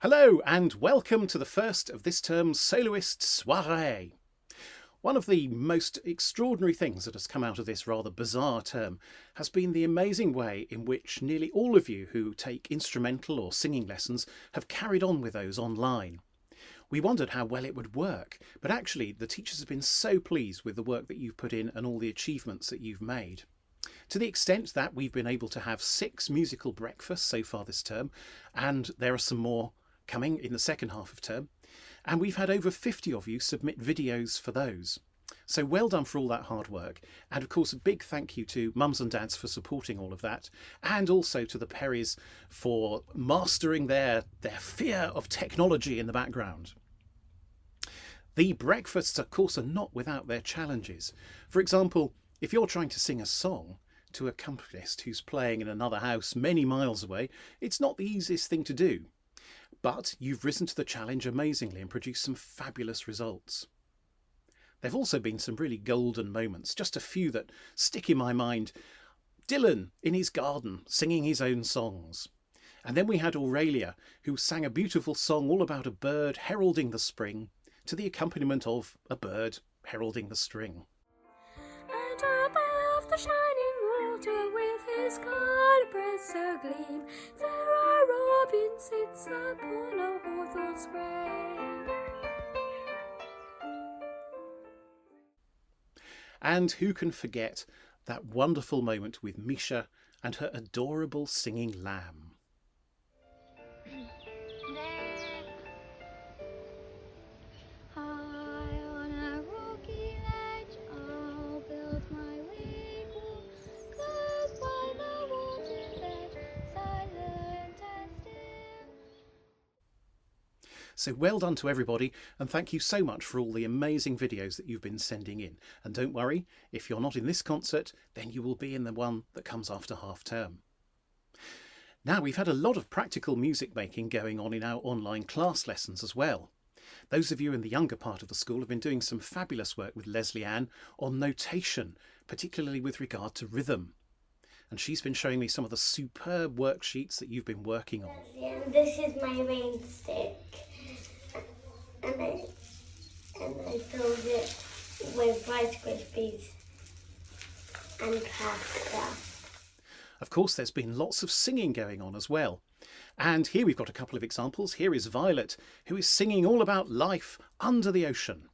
Hello and welcome to the first of this term's Soloists Soiree. One of the most extraordinary things that has come out of this rather bizarre term has been the amazing way in which nearly all of you who take instrumental or singing lessons have carried on with those online. We wondered how well it would work, but actually the teachers have been so pleased with the work that you've put in and all the achievements that you've made. To the extent that we've been able to have 6 musical breakfasts so far this term, and there are some more coming in the second half of term, and we've had over 50 of you submit videos for those. So well done for all that hard work, and of course a big thank you to mums and dads for supporting all of that, and also to the Perrys for mastering their fear of technology in the background. The breakfasts of course are not without their challenges. For example, if you're trying to sing a song to a accompanist who's playing in another house many miles away, it's not the easiest thing to do. But you've risen to the challenge amazingly and produced some fabulous results. There have also been some really golden moments, just a few that stick in my mind. Dylan in his garden singing his own songs. And then we had Aurelia, who sang a beautiful song all about a bird heralding the spring to the accompaniment of a bird heralding the string. And above the shining water with his gold breast so gleam, there a robin sits upon a hawthorn spray. And who can forget that wonderful moment with Misha and her adorable singing lamb. So well done to everybody, and thank you so much for all the amazing videos that you've been sending in. And don't worry, if you're not in this concert, then you will be in the one that comes after half term. Now, we've had a lot of practical music making going on in our online class lessons as well. Those of you in the younger part of the school have been doing some fabulous work with Leslie Ann on notation, particularly with regard to rhythm. And she's been showing me some of the superb worksheets that you've been working on. And this is my rain stick. And I filled it with Rice Krispies and pasta. Of course, there's been lots of singing going on as well. And here we've got a couple of examples. Here is Violet, who is singing all about life under the ocean.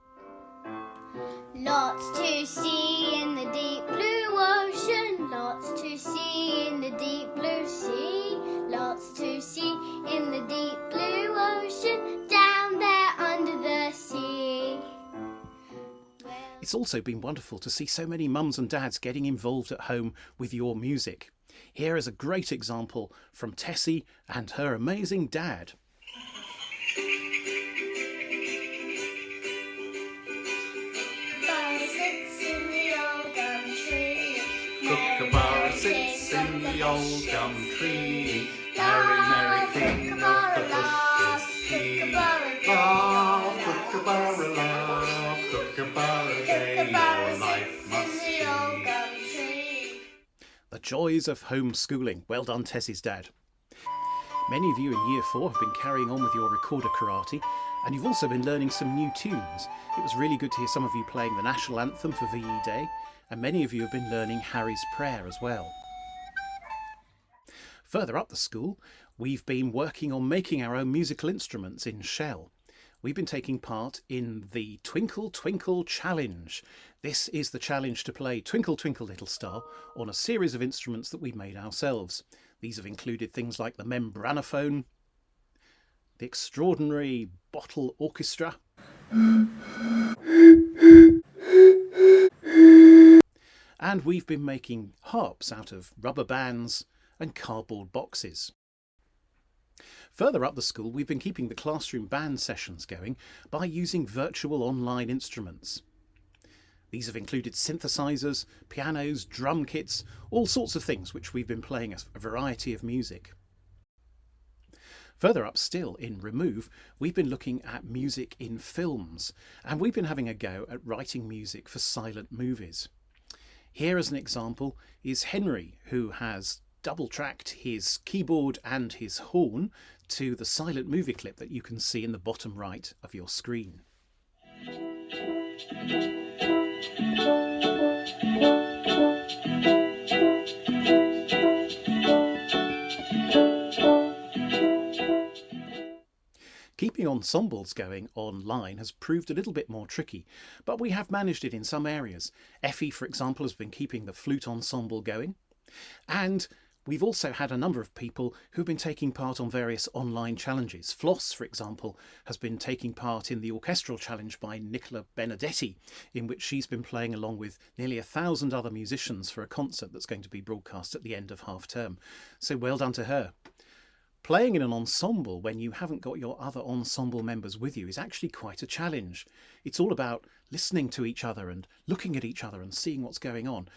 Lots to see in the deep blue ocean, lots to see in the deep blue sea, lots to see in the deep blue ocean, down there under the sea. It's also been wonderful to see so many mums and dads getting involved at home with your music. Here is a great example from Tessie and her amazing dad. Kookaburra sits in the old gum tree. Merry, merry king of the bushes he. Laugh, kookaburra, laugh, kookaburra day, your life must be. The joys of homeschooling. Well done, Tessie's dad. Many of you in Year 4 have been carrying on with your recorder karate, and you've also been learning some new tunes. It was really good to hear some of you playing the National Anthem for VE Day, and many of you have been learning Harry's Prayer as well. Further up the school, we've been working on making our own musical instruments in shell. We've been taking part in the Twinkle Twinkle Challenge. This is the challenge to play Twinkle Twinkle Little Star on a series of instruments that we made ourselves. These have included things like the membranophone, the extraordinary bottle orchestra, and we've been making harps out of rubber bands and cardboard boxes. Further up the school, we've been keeping the classroom band sessions going by using virtual online instruments. These have included synthesizers, pianos, drum kits, all sorts of things which we've been playing a variety of music. Further up still, in Remove, we've been looking at music in films, and we've been having a go at writing music for silent movies. Here as an example is Henry, who has double-tracked his keyboard and his horn to the silent movie clip that you can see in the bottom right of your screen. Keeping ensembles going online has proved a little bit more tricky, but we have managed it in some areas. Effie, for example, has been keeping the flute ensemble going, and we've also had a number of people who've been taking part on various online challenges. Floss, for example, has been taking part in the orchestral challenge by Nicola Benedetti, in which she's been playing along with nearly 1,000 other musicians for a concert that's going to be broadcast at the end of half term. So well done to her. Playing in an ensemble when you haven't got your other ensemble members with you is actually quite a challenge. It's all about listening to each other and looking at each other and seeing what's going on.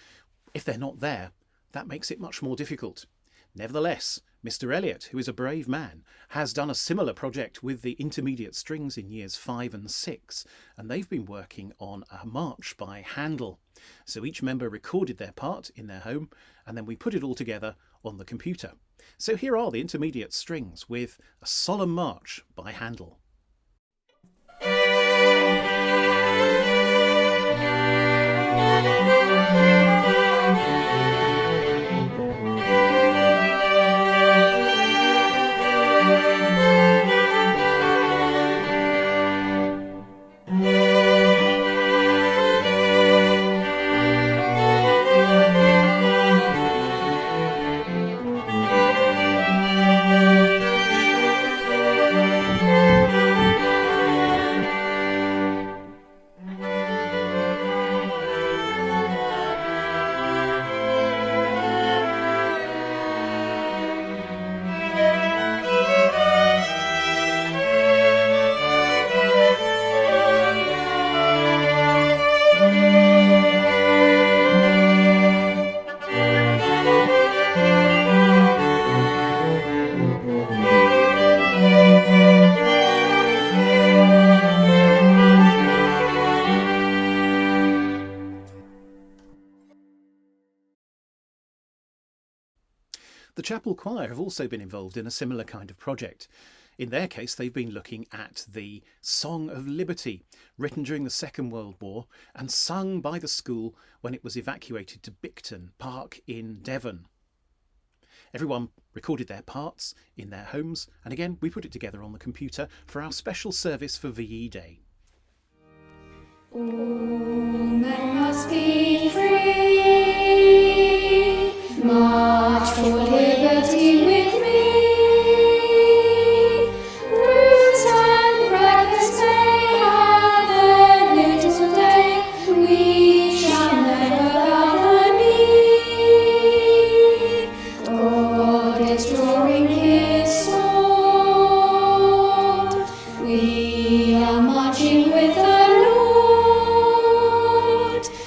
If they're not there, that makes it much more difficult. Nevertheless, Mr. Elliot, who is a brave man, has done a similar project with the intermediate strings in years 5 and 6, and they've been working on a march by Handel. So each member recorded their part in their home, and then we put it all together on the computer. So here are the intermediate strings with a solemn march by Handel. The chapel choir have also been involved in a similar kind of project. In their case, they've been looking at the Song of Liberty, written during the Second World War and sung by the school when it was evacuated to Bicton Park in Devon. Everyone recorded their parts in their homes, and again we put it together on the computer for our special service for VE Day. All men must be free. March for liberty with me. Roots and breakfast may have their little day. We shall never bow the knee. God is drawing his sword. We are marching with the Lord.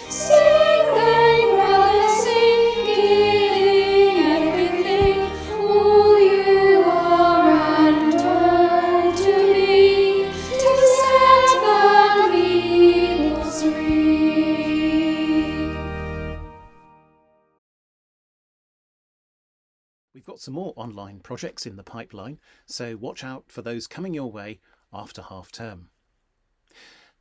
Sing then, brothers, sing, giving everything, all you are and all to me, to set the peoples free. We've got some more online projects in the pipeline, so watch out for those coming your way after half term.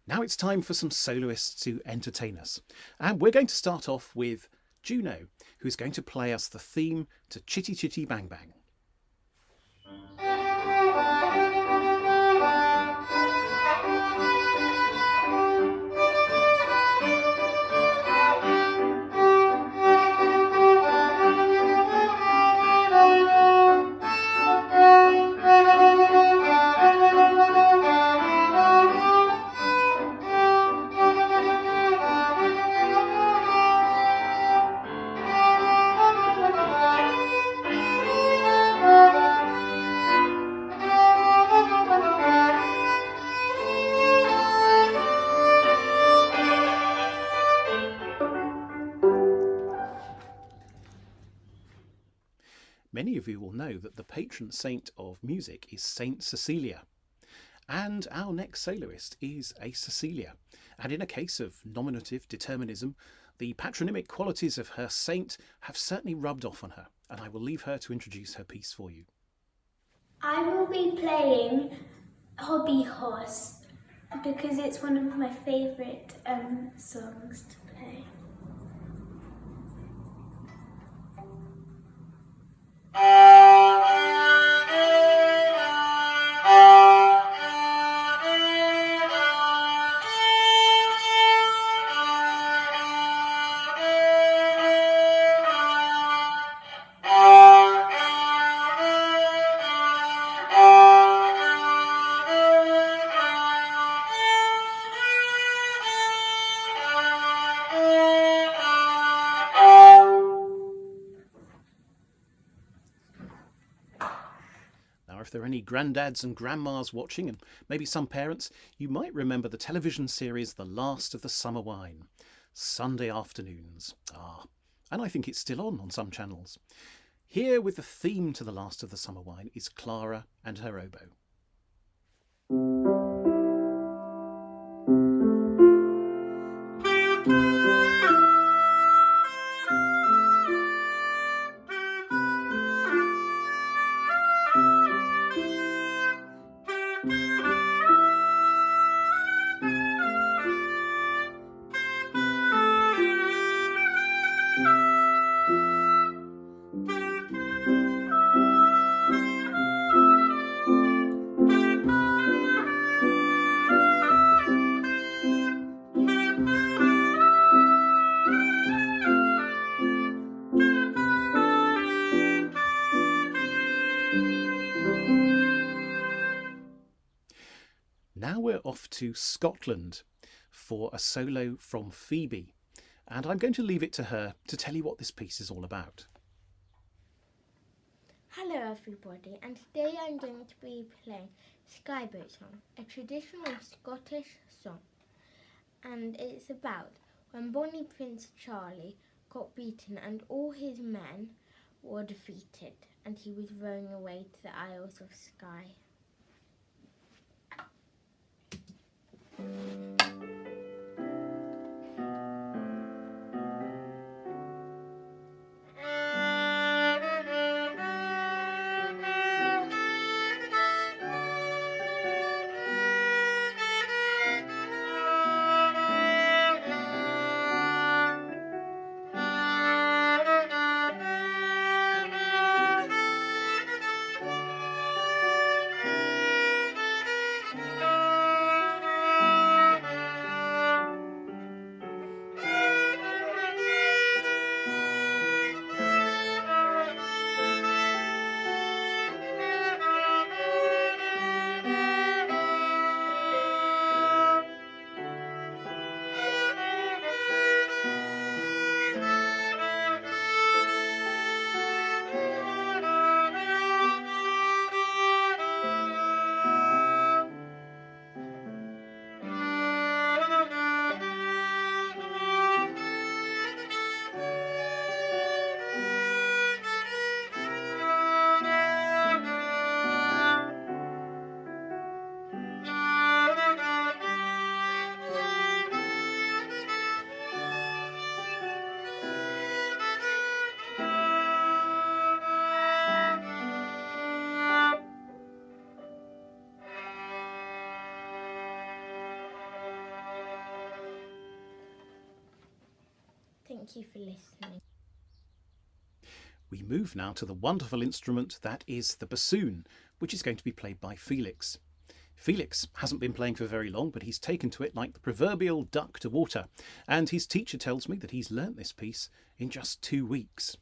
Now it's time for some soloists to entertain us, and we're going to start off with Juno, who's going to play us the theme to Chitty Chitty Bang Bang. Many of you will know that the patron saint of music is Saint Cecilia, and our next soloist is a Cecilia, and in a case of nominative determinism, the patronymic qualities of her saint have certainly rubbed off on her. and I will leave her to introduce her piece for you. I will be playing Hobby Horse because it's one of my favourite songs to play. Now, if there are any granddads and grandmas watching, and maybe some parents, you might remember the television series The Last of the Summer Wine, Sunday afternoons. And I think it's still on some channels. Here with the theme to The Last of the Summer Wine is Clara and her oboe. Now we're off to Scotland for a solo from Phoebe, and I'm going to leave it to her to tell you what this piece is all about. Hello everybody, and today I'm going to be playing Skyboat Song, a traditional Scottish song. And it's about when Bonnie Prince Charlie got beaten and all his men were defeated and he was rowing away to the Isles of Skye. Thank you for listening. We move now to the wonderful instrument that is the bassoon, which is going to be played by Felix. Felix hasn't been playing for very long, but he's taken to it like the proverbial duck to water, and his teacher tells me that he's learnt this piece in just 2 weeks.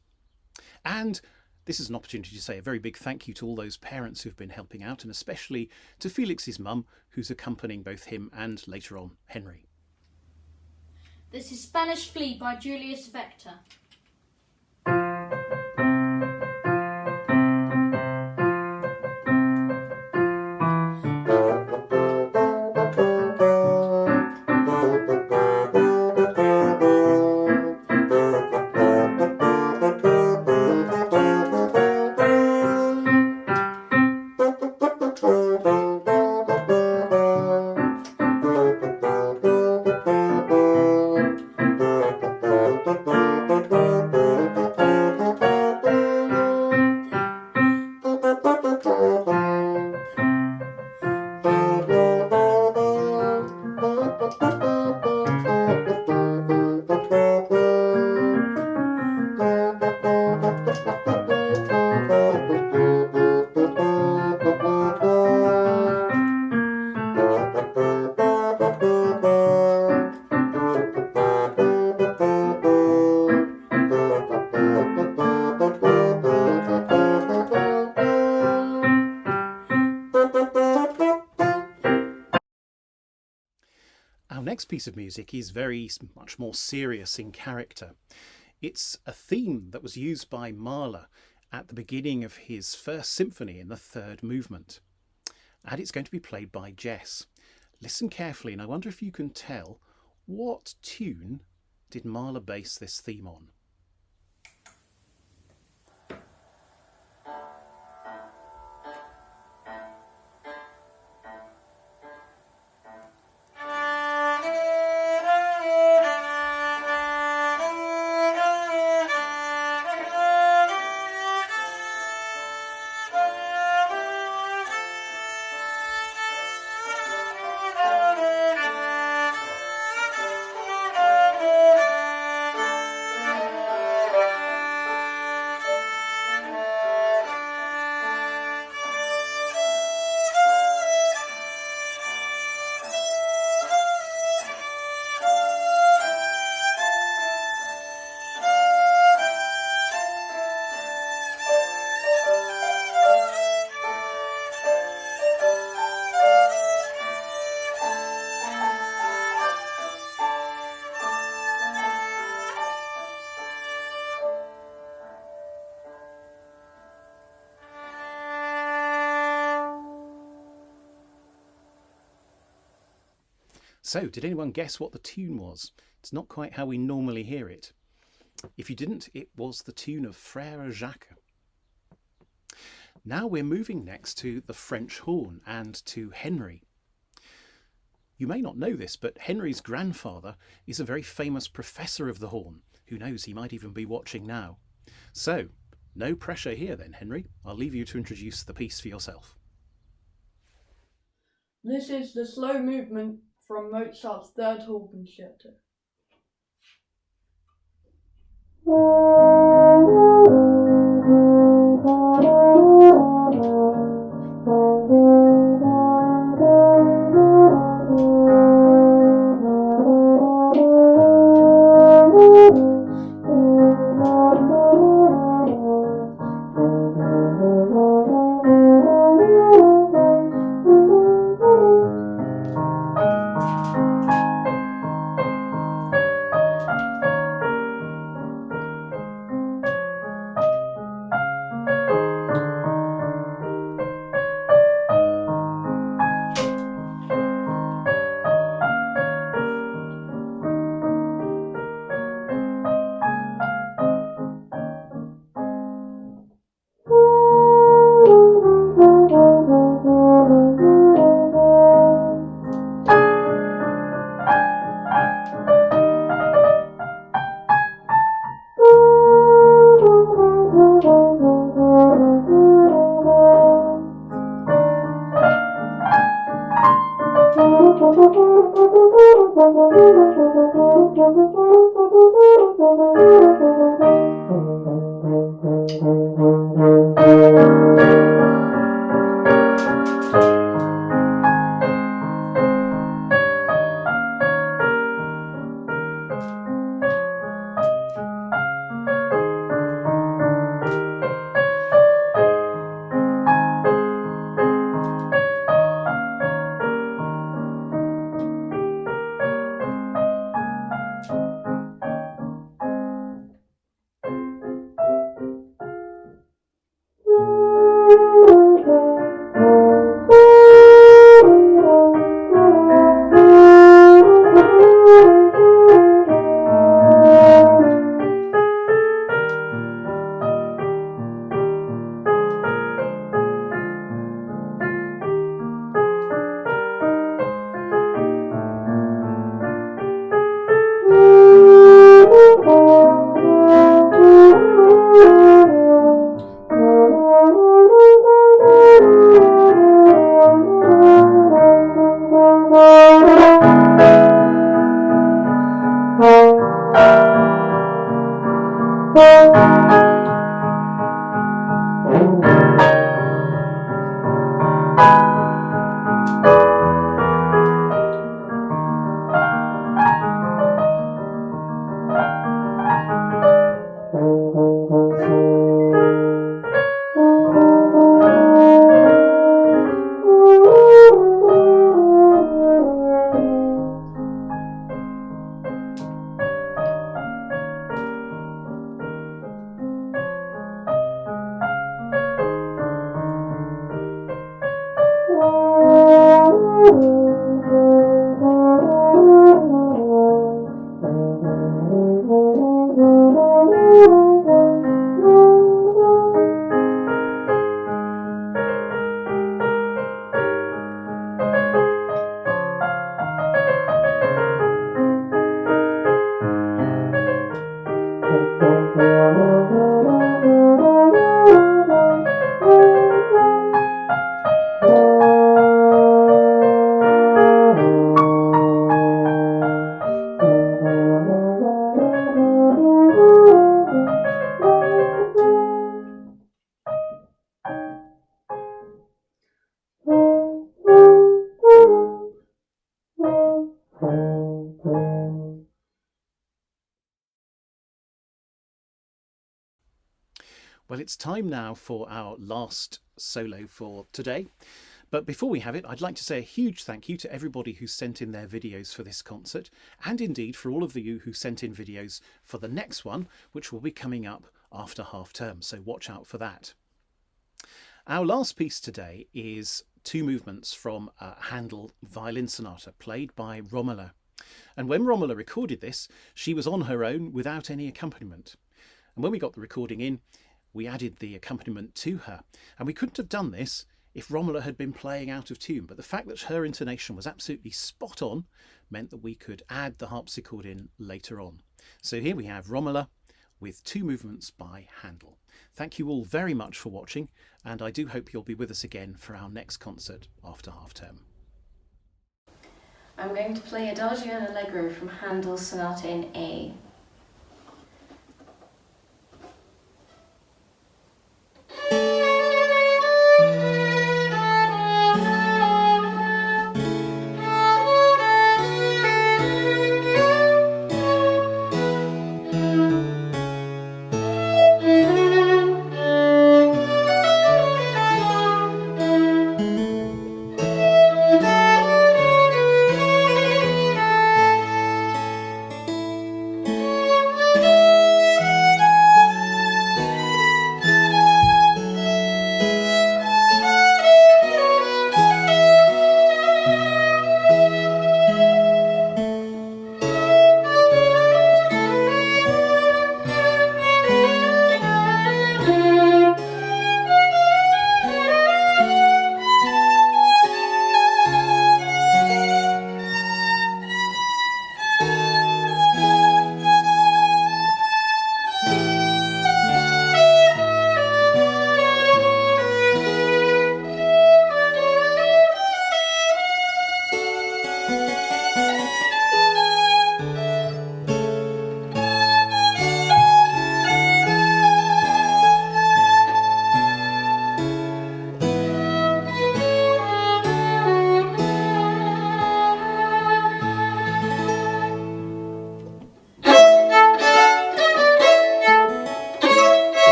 And this is an opportunity to say a very big thank you to all those parents who've been helping out, and especially to Felix's mum, who's accompanying both him and, later on, Henry. This is Spanish Flea by Julius Vector. Our next piece of music is very much more serious in character. It's a theme that was used by Mahler at the beginning of his first symphony in the third movement. And it's going to be played by Jess. Listen carefully, and I wonder if you can tell, what tune did Mahler base this theme on? So, did anyone guess what the tune was? It's not quite how we normally hear it. If you didn't, it was the tune of Frère Jacques. Now we're moving next to the French horn and to Henry. You may not know this, but Henry's grandfather is a very famous professor of the horn. Who knows, he might even be watching now. So, no pressure here then, Henry. I'll leave you to introduce the piece for yourself. This is the slow movement from Mozart's Third Horn Concerto. Well, it's time now for our last solo for today. But before we have it, I'd like to say a huge thank you to everybody who sent in their videos for this concert, and indeed for all of you who sent in videos for the next one, which will be coming up after half term, so watch out for that. Our last piece today is two movements from a Handel violin sonata played by Romola. And when Romola recorded this, she was on her own without any accompaniment. And when we got the recording in, we added the accompaniment to her. And we couldn't have done this if Romola had been playing out of tune, but the fact that her intonation was absolutely spot on meant that we could add the harpsichord in later on. So here we have Romola with two movements by Handel. Thank you all very much for watching, and I do hope you'll be with us again for our next concert after half term. I'm going to play Adagio and Allegro from Handel's Sonata in A.